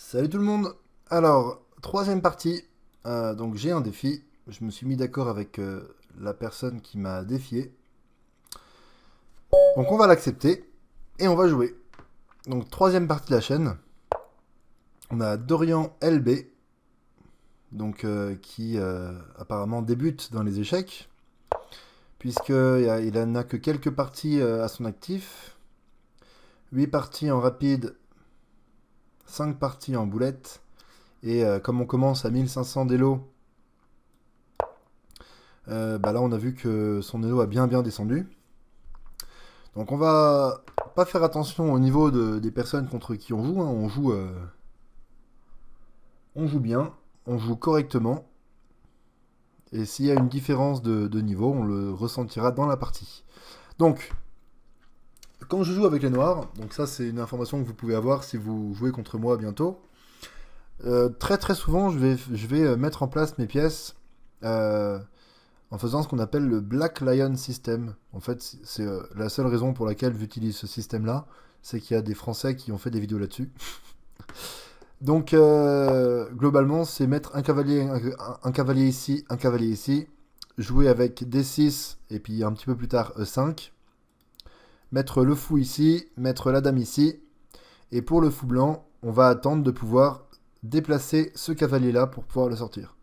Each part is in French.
Salut tout le monde. Alors, troisième partie. Donc j'ai un défi. Je me suis mis d'accord avec la personne qui m'a défié. Donc on va l'accepter et on va jouer. Donc troisième partie de la chaîne. On a Dorian LB, donc qui apparemment débute dans les échecs, puisqu'il n'a que quelques parties à son actif. 8 parties en rapide, 5 parties en boulette. Et comme on commence à 1500 d'élo, bah là on a vu que son elo a bien descendu. Donc on va pas faire attention au niveau des personnes contre qui on joue, hein. On joue bien, on joue correctement. Et s'il y a une différence de niveau, on le ressentira dans la partie. Donc, quand je joue avec les noirs, donc ça c'est une information que vous pouvez avoir si vous jouez contre moi bientôt. Très souvent, je vais mettre en place mes pièces en faisant ce qu'on appelle le Black Lion System. En fait, c'est la seule raison pour laquelle j'utilise ce système-là, c'est qu'il y a des Français qui ont fait des vidéos là-dessus. Donc, globalement, c'est mettre un cavalier ici, un cavalier ici, jouer avec D6 et puis un petit peu plus tard E5, mettre le fou ici, mettre la dame ici, et pour le fou blanc, on va attendre de pouvoir déplacer ce cavalier-là pour pouvoir le sortir.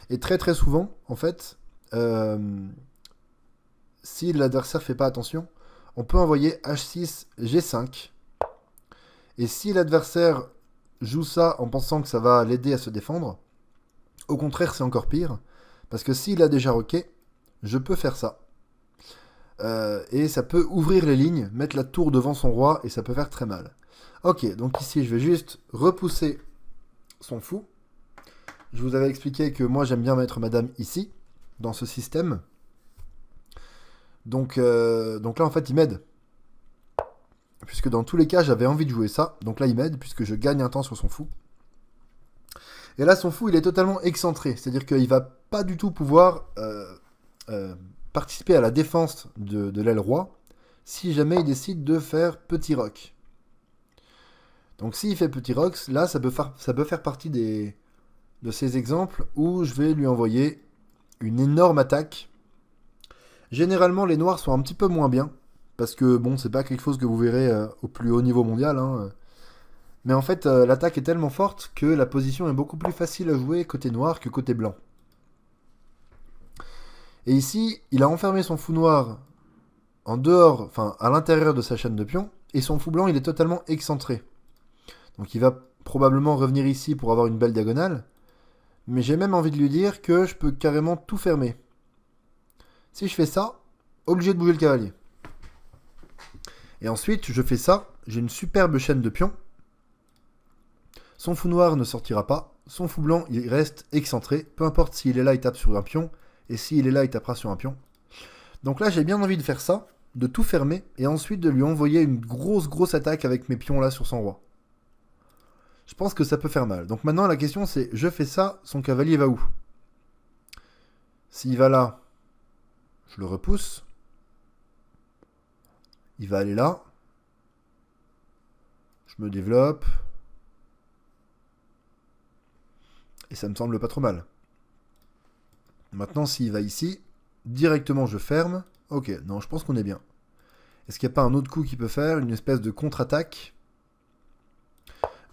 Et très souvent, en fait, euh, si l'adversaire fait pas attention, on peut envoyer H6, G5. Et si l'adversaire joue ça en pensant que ça va l'aider à se défendre, au contraire, c'est encore pire. Parce que s'il a déjà roqué, je peux faire ça. Et ça peut ouvrir les lignes, mettre la tour devant son roi, et ça peut faire très mal. Ok, donc ici, je vais juste repousser son fou. Je vous avais expliqué que moi, j'aime bien mettre madame ici, dans ce système. Donc là, en fait, il m'aide. Puisque dans tous les cas, j'avais envie de jouer ça. Donc là, il m'aide, puisque je gagne un temps sur son fou. Et là, son fou, il est totalement excentré. C'est-à-dire qu'il va pas du tout pouvoir participer à la défense de l'aile roi si jamais il décide de faire petit roc. Donc s'il fait petit roc, là, ça peut faire partie de ces exemples où je vais lui envoyer une énorme attaque. Généralement, les noirs sont un petit peu moins bien. Parce que, bon, c'est pas quelque chose que vous verrez au plus haut niveau mondial, hein. Mais en fait, l'attaque est tellement forte que la position est beaucoup plus facile à jouer côté noir que côté blanc. Et ici, il a enfermé son fou noir en dehors, enfin à l'intérieur de sa chaîne de pions, et son fou blanc, il est totalement excentré. Donc il va probablement revenir ici pour avoir une belle diagonale, mais j'ai même envie de lui dire que je peux carrément tout fermer. Si je fais ça, obligé de bouger le cavalier. Et ensuite, je fais ça, j'ai une superbe chaîne de pions. Son fou noir ne sortira pas, son fou blanc, il reste excentré, peu importe s'il est là, il tape sur un pion, et s'il est là, il tapera sur un pion. Donc là, j'ai bien envie de faire ça, de tout fermer, et ensuite de lui envoyer une grosse attaque avec mes pions là sur son roi. Je pense que ça peut faire mal. Donc maintenant, la question c'est, je fais ça, son cavalier va où? S'il va là, je le repousse. Il va aller là. Je me développe. Et ça me semble pas trop mal. Maintenant, s'il va ici, directement je ferme. Ok, non, je pense qu'on est bien. Est-ce qu'il n'y a pas un autre coup qu'il peut faire? Une espèce de contre-attaque?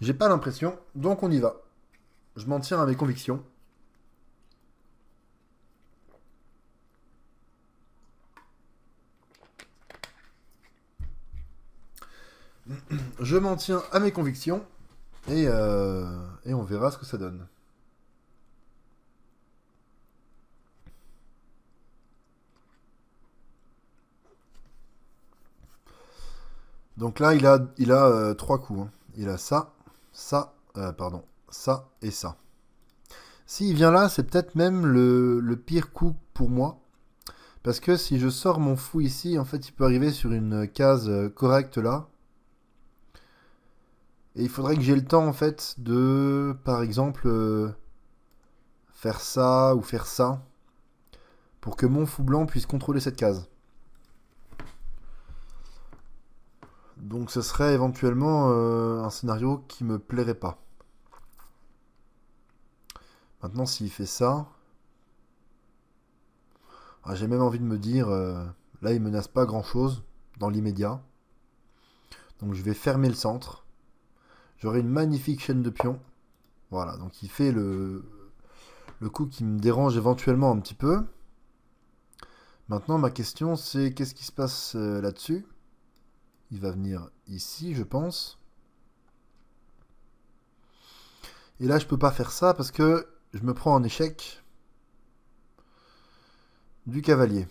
J'ai pas l'impression, donc on y va. Je m'en tiens à mes convictions. Je m'en tiens à mes convictions et on verra ce que ça donne. Donc là, il a 3 coups, hein. Il a ça, ça et ça. S'il vient là, c'est peut-être même le pire coup pour moi. Parce que si je sors mon fou ici, en fait, il peut arriver sur une case correcte là. Et il faudrait que j'ai le temps, en fait, de, par exemple, faire ça ou faire ça. Pour que mon fou blanc puisse contrôler cette case. Donc ce serait éventuellement un scénario qui me plairait pas. Maintenant, s'il fait ça... Ah, j'ai même envie de me dire... là, il menace pas grand-chose dans l'immédiat. Donc je vais fermer le centre. J'aurai une magnifique chaîne de pions. Voilà, donc il fait le coup qui me dérange éventuellement un petit peu. Maintenant, ma question, c'est qu'est-ce qui se passe là-dessus? Il va venir ici, je pense. Et là, je peux pas faire ça parce que je me prends en échec du cavalier.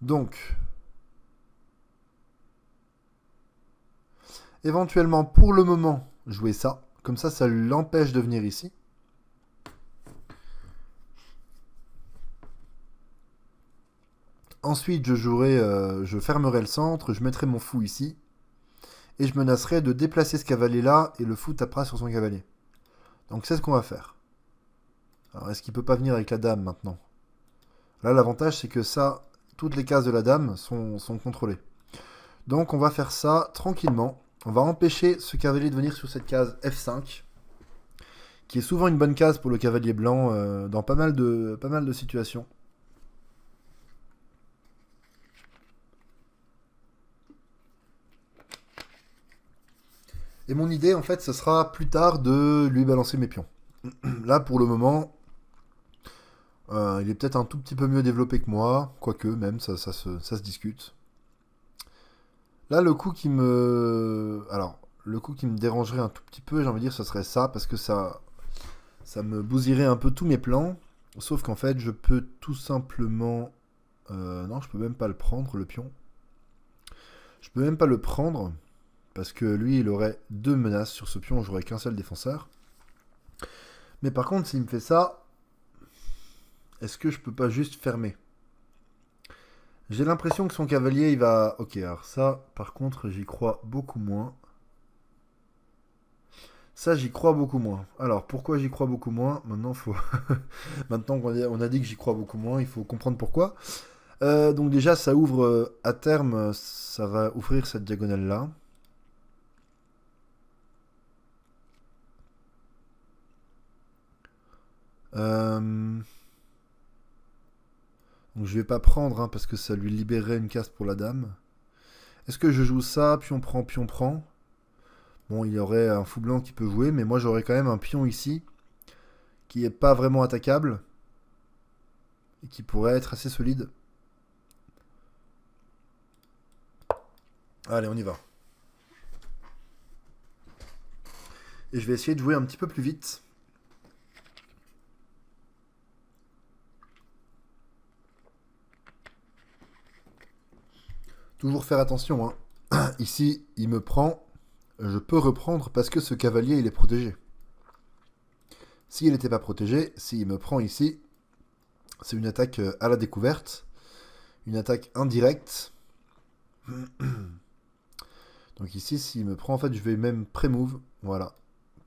Donc, éventuellement, pour le moment, jouer ça. Comme ça l'empêche de venir ici. Ensuite, je fermerai le centre, je mettrai mon fou ici. Et je menacerai de déplacer ce cavalier-là et le fou tapera sur son cavalier. Donc c'est ce qu'on va faire. Alors est-ce qu'il peut pas venir avec la dame maintenant? Là, l'avantage, c'est que ça, toutes les cases de la dame sont contrôlées. Donc on va faire ça tranquillement. On va empêcher ce cavalier de venir sur cette case F5, qui est souvent une bonne case pour le cavalier blanc dans pas mal de situations. Et mon idée, en fait, ce sera plus tard de lui balancer mes pions. Là, pour le moment, il est peut-être un tout petit peu mieux développé que moi, quoique même, ça se discute. Là, le coup qui me... Alors, le coup qui me dérangerait un tout petit peu, j'ai envie de dire, ce serait ça, parce que ça me bousillerait un peu tous mes plans. Sauf qu'en fait, je peux tout simplement... non, je peux même pas le prendre, le pion. Je peux même pas le prendre, parce que lui, il aurait 2 menaces sur ce pion, j'aurais qu'un seul défenseur. Mais par contre, s'il me fait ça, est-ce que je peux pas juste fermer? J'ai l'impression que son cavalier, il va... Ok, alors ça, par contre, j'y crois beaucoup moins. Ça, j'y crois beaucoup moins. Alors, pourquoi j'y crois beaucoup moins? Maintenant, faut... Maintenant qu'on a dit que j'y crois beaucoup moins, il faut comprendre pourquoi. Donc déjà, ça ouvre à terme, ça va ouvrir cette diagonale-là. Donc je vais pas prendre, hein, parce que ça lui libérerait une case pour la dame. Est-ce que je joue ça, pion prend, pion prend? Bon, il y aurait un fou blanc qui peut jouer, mais moi j'aurais quand même un pion ici qui est pas vraiment attaquable et qui pourrait être assez solide. Allez, on y va. Et je vais essayer de jouer un petit peu plus vite. Toujours faire attention, hein. Ici, il me prend. Je peux reprendre parce que ce cavalier, il est protégé. S'il n'était pas protégé, s'il me prend ici, c'est une attaque à la découverte. Une attaque indirecte. Donc ici, s'il me prend, en fait, je vais même pré-move. Voilà.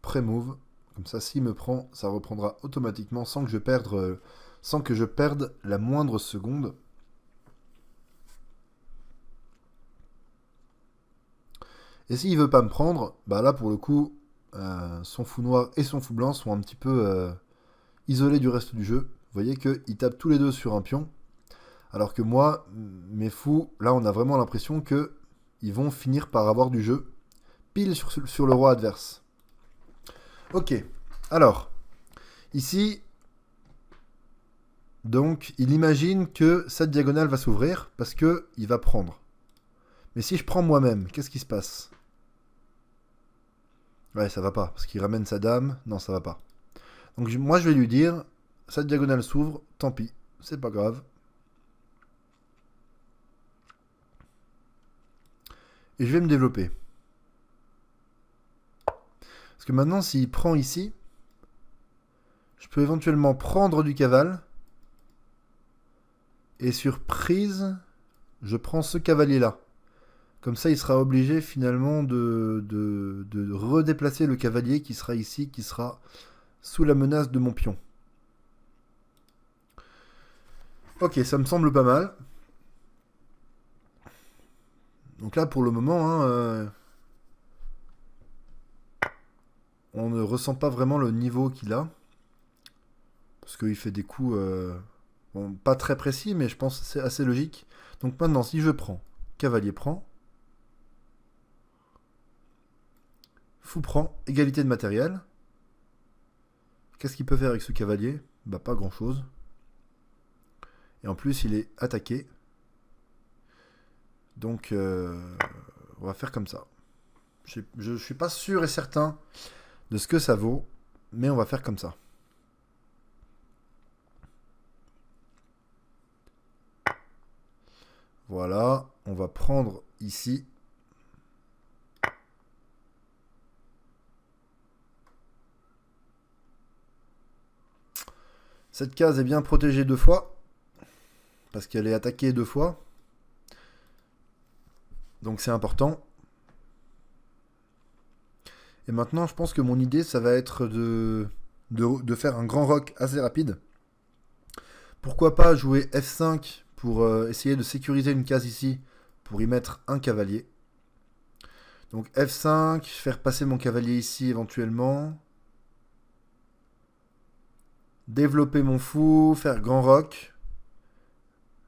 Pré-move. Comme ça, s'il me prend, ça reprendra automatiquement sans que je perde la moindre seconde. Et s'il veut pas me prendre, bah là, pour le coup, son fou noir et son fou blanc sont un petit peu isolés du reste du jeu. Vous voyez qu'ils tapent tous les deux sur un pion. Alors que moi, mes fous, là, on a vraiment l'impression que ils vont finir par avoir du jeu pile sur le roi adverse. Ok, alors, ici, donc, il imagine que cette diagonale va s'ouvrir parce que il va prendre. Mais si je prends moi-même, qu'est-ce qui se passe? Ouais, ça va pas, parce qu'il ramène sa dame. Non, ça va pas. Donc moi, je vais lui dire, cette diagonale s'ouvre, tant pis, c'est pas grave. Et je vais me développer. Parce que maintenant, s'il prend ici, je peux éventuellement prendre du cavale. Et sur prise, je prends ce cavalier-là. Comme ça, il sera obligé finalement de redéplacer le cavalier qui sera ici, qui sera sous la menace de mon pion. Ok, ça me semble pas mal. Donc là, pour le moment, hein, on ne ressens pas vraiment le niveau qu'il a. Parce qu'il fait des coups... bon, pas très précis, mais je pense que c'est assez logique. Donc maintenant, si je prends, cavalier prend, fou prend, égalité de matériel. Qu'est-ce qu'il peut faire avec ce cavalier? Bah pas grand-chose. Et en plus, il est attaqué. Donc, on va faire comme ça. Je suis pas sûr et certain de ce que ça vaut, mais on va faire comme ça. Voilà, on va prendre ici. Cette case est bien protégée 2 fois, parce qu'elle est attaquée 2 fois. Donc c'est important. Et maintenant, je pense que mon idée, ça va être de faire un grand rock assez rapide. Pourquoi pas jouer F5 pour essayer de sécuriser une case ici, pour y mettre un cavalier. Donc F5, faire passer mon cavalier ici éventuellement. Développer mon fou, faire grand rock.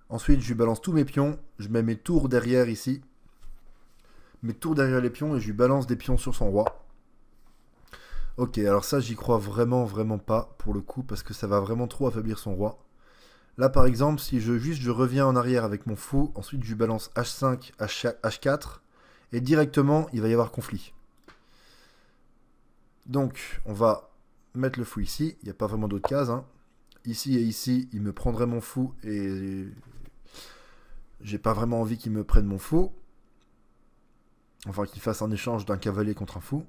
Ensuite, je lui balance tous mes pions. Je mets mes tours derrière ici. Mes tours derrière les pions et je lui balance des pions sur son roi. Ok, alors ça, j'y crois vraiment, vraiment pas pour le coup, parce que ça va vraiment trop affaiblir son roi. Là, par exemple, si je reviens en arrière avec mon fou, ensuite je lui balance H5, H4, et directement, il va y avoir conflit. Donc, on va mettre le fou ici. Il n'y a pas vraiment d'autres cases. Hein. Ici et ici, il me prendrait mon fou, et j'ai pas vraiment envie qu'il me prenne mon fou. Enfin, qu'il fasse un échange d'un cavalier contre un fou.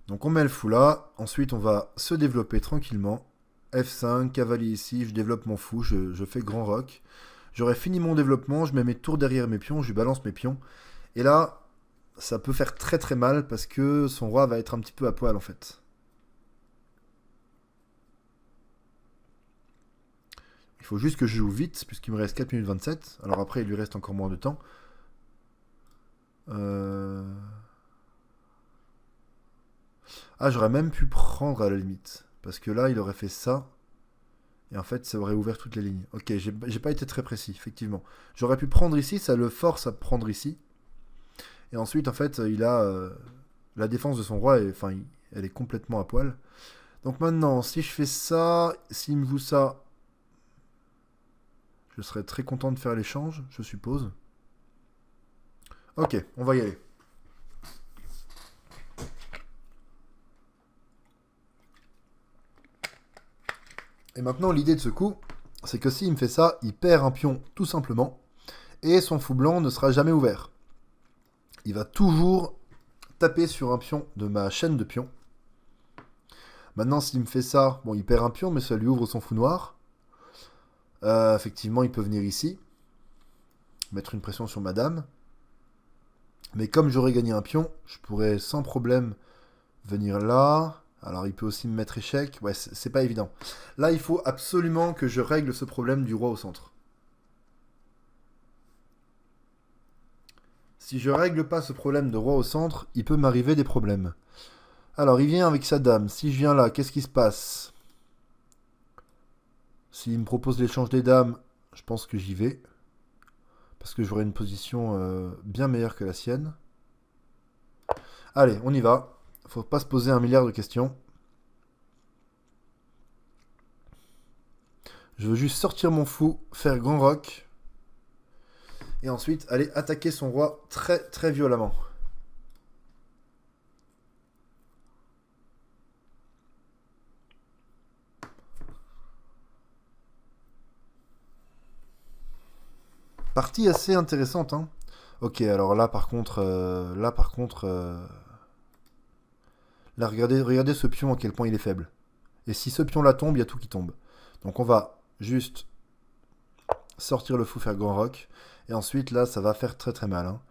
Donc on met le fou là, ensuite on va se développer tranquillement. F5, cavalier ici, je développe mon fou, je fais grand rock. J'aurai fini mon développement, je mets mes tours derrière mes pions, je lui balance mes pions. Et là, ça peut faire très très mal parce que son roi va être un petit peu à poil en fait. Il faut juste que je joue vite, puisqu'il me reste 4 minutes 27. Alors après, il lui reste encore moins de temps. Ah, j'aurais même pu prendre à la limite. Parce que là, il aurait fait ça. Et en fait, ça aurait ouvert toutes les lignes. Ok, j'ai pas été très précis, effectivement. J'aurais pu prendre ici, ça le force à prendre ici. Et ensuite, en fait, il a... la défense de son roi, elle est complètement à poil. Donc maintenant, si je fais ça, s'il me joue ça, je serais très content de faire l'échange, je suppose. Ok, on va y aller. Et maintenant, l'idée de ce coup, c'est que s'il me fait ça, il perd un pion tout simplement, et son fou blanc ne sera jamais ouvert. Il va toujours taper sur un pion de ma chaîne de pions. Maintenant, s'il me fait ça, bon, il perd un pion, mais ça lui ouvre son fou noir. Effectivement, il peut venir ici, mettre une pression sur ma dame. Mais comme j'aurais gagné un pion, je pourrais sans problème venir là. Alors il peut aussi me mettre échec. Ouais, c'est pas évident. Là, il faut absolument que je règle ce problème du roi au centre. Si je règle pas ce problème de roi au centre, il peut m'arriver des problèmes. Alors, il vient avec sa dame. Si je viens là, qu'est-ce qui se passe? S'il me propose l'échange des dames, je pense que j'y vais. Parce que j'aurai une position bien meilleure que la sienne. Allez, on y va. Faut pas se poser 1 milliard de questions. Je veux juste sortir mon fou, faire grand rock. Et ensuite, aller attaquer son roi très très violemment. Partie assez intéressante, hein. Ok, alors là par contre, là regardez ce pion à quel point il est faible. Et si ce pion là tombe, il y a tout qui tombe. Donc on va juste sortir le fou, faire grand rock. Et ensuite là, ça va faire très très mal. Hein.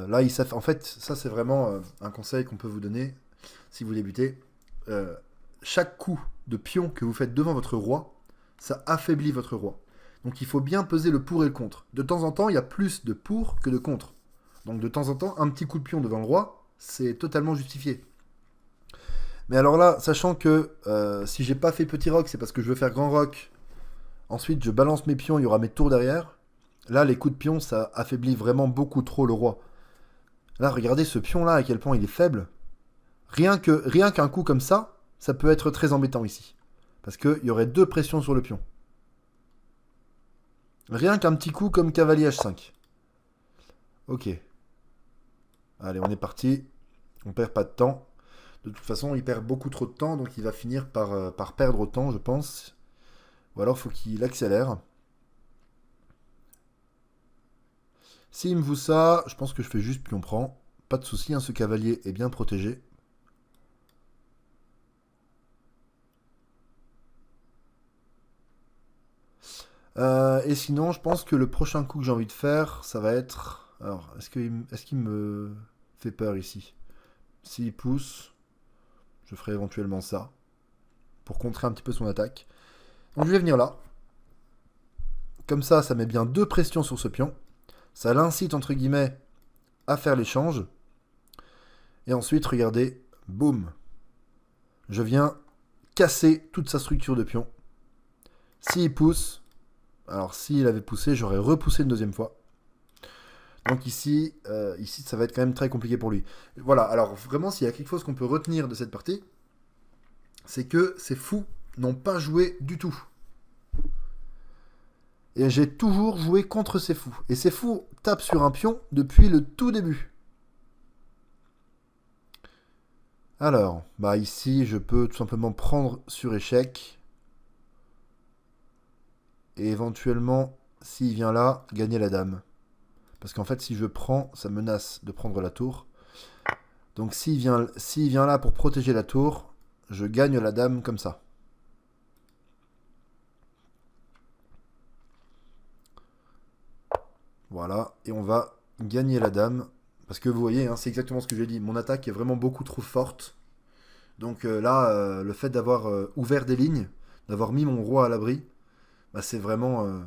Là, en fait, ça c'est vraiment un conseil qu'on peut vous donner si vous débutez. Chaque coup de pion que vous faites devant votre roi, ça affaiblit votre roi. Donc il faut bien peser le pour et le contre. De temps en temps, il y a plus de pour que de contre. Donc de temps en temps, un petit coup de pion devant le roi, c'est totalement justifié. Mais alors là, sachant que si j'ai pas fait petit roc, c'est parce que je veux faire grand roc. Ensuite, je balance mes pions, il y aura mes tours derrière. Là, les coups de pion, ça affaiblit vraiment beaucoup trop le roi. Là, regardez ce pion-là, à quel point il est faible. Rien qu'un coup comme ça peut être très embêtant ici. Parce qu'il y aurait 2 pressions sur le pion. Rien qu'un petit coup comme cavalier H5. Ok. Allez, on est parti. On perd pas de temps. De toute façon, il perd beaucoup trop de temps, donc il va finir par perdre autant, je pense. Ou alors, faut qu'il accélère. S'il me fout ça, je pense que je fais juste pion prend. Pas de souci, hein, ce cavalier est bien protégé. Et sinon, je pense que le prochain coup que j'ai envie de faire, ça va être... Alors, est-ce qu'il me fait peur ici? S'il pousse, je ferai éventuellement ça. Pour contrer un petit peu son attaque. Donc je vais venir là. Comme ça met bien 2 pressions sur ce pion. Ça l'incite, entre guillemets, à faire l'échange. Et ensuite, regardez, boum. Je viens casser toute sa structure de pion. S'il pousse... Alors, s'il avait poussé, j'aurais repoussé une deuxième fois. Donc ici, ça va être quand même très compliqué pour lui. Voilà, alors vraiment, s'il y a quelque chose qu'on peut retenir de cette partie, c'est que ces fous n'ont pas joué du tout. Et j'ai toujours joué contre ces fous. Et ces fous tapent sur un pion depuis le tout début. Alors, bah ici, je peux tout simplement prendre sur échec. Et éventuellement, s'il vient là, gagner la dame. Parce qu'en fait, si je prends, ça menace de prendre la tour. Donc s'il vient là pour protéger la tour, je gagne la dame comme ça. Voilà, et on va gagner la dame. Parce que vous voyez, hein, c'est exactement ce que j'ai dit. Mon attaque est vraiment beaucoup trop forte. Donc là, le fait d'avoir ouvert des lignes, d'avoir mis mon roi à l'abri, bah, c'est vraiment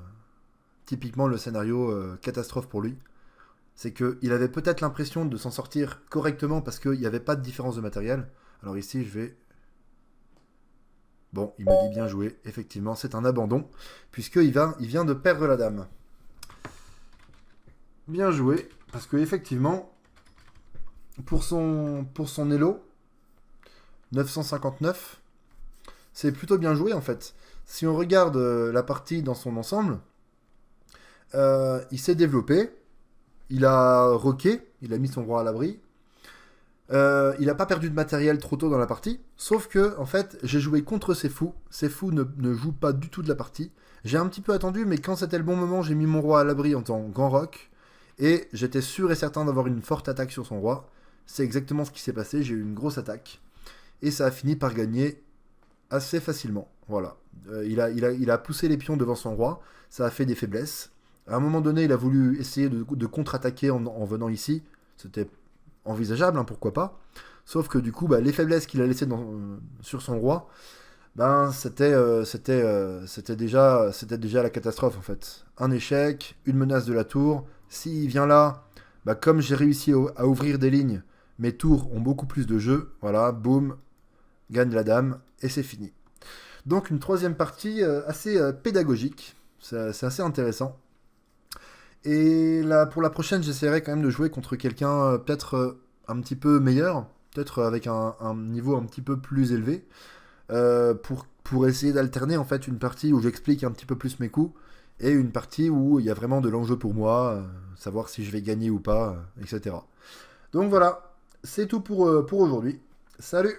typiquement le scénario catastrophe pour lui. C'est qu'il avait peut-être l'impression de s'en sortir correctement parce qu'il n'y avait pas de différence de matériel. Alors ici, je vais... Bon, il me dit bien joué. Effectivement, c'est un abandon, puisqu'il vient de perdre la dame. Bien joué, parce que effectivement, pour son Elo, 959, c'est plutôt bien joué en fait. Si on regarde la partie dans son ensemble, il s'est développé, il a roqué, il a mis son roi à l'abri, il n'a pas perdu de matériel trop tôt dans la partie, sauf que en fait j'ai joué contre ces fous ne jouent pas du tout de la partie. J'ai un petit peu attendu, mais quand c'était le bon moment, j'ai mis mon roi à l'abri en tant que grand roc, et j'étais sûr et certain d'avoir une forte attaque sur son roi. C'est exactement ce qui s'est passé, j'ai eu une grosse attaque, et ça a fini par gagner assez facilement. Voilà. Il a poussé les pions devant son roi, ça a fait des faiblesses. À un moment donné, il a voulu essayer de contre-attaquer en venant ici. C'était envisageable, hein, pourquoi pas. Sauf que du coup, bah, les faiblesses qu'il a laissées sur son roi, ben, c'était déjà la catastrophe en fait. Un échec, une menace de la tour. S'il vient là, bah, comme j'ai réussi à ouvrir des lignes, mes tours ont beaucoup plus de jeu. Voilà, boum, gagne la dame, et c'est fini. Donc une troisième partie assez pédagogique. C'est assez intéressant. Et là, pour la prochaine, j'essaierai quand même de jouer contre quelqu'un peut-être un petit peu meilleur, peut-être avec un niveau un petit peu plus élevé, pour essayer d'alterner en fait une partie où j'explique un petit peu plus mes coups et une partie où il y a vraiment de l'enjeu pour moi, savoir si je vais gagner ou pas, etc. Donc voilà, c'est tout pour aujourd'hui. Salut!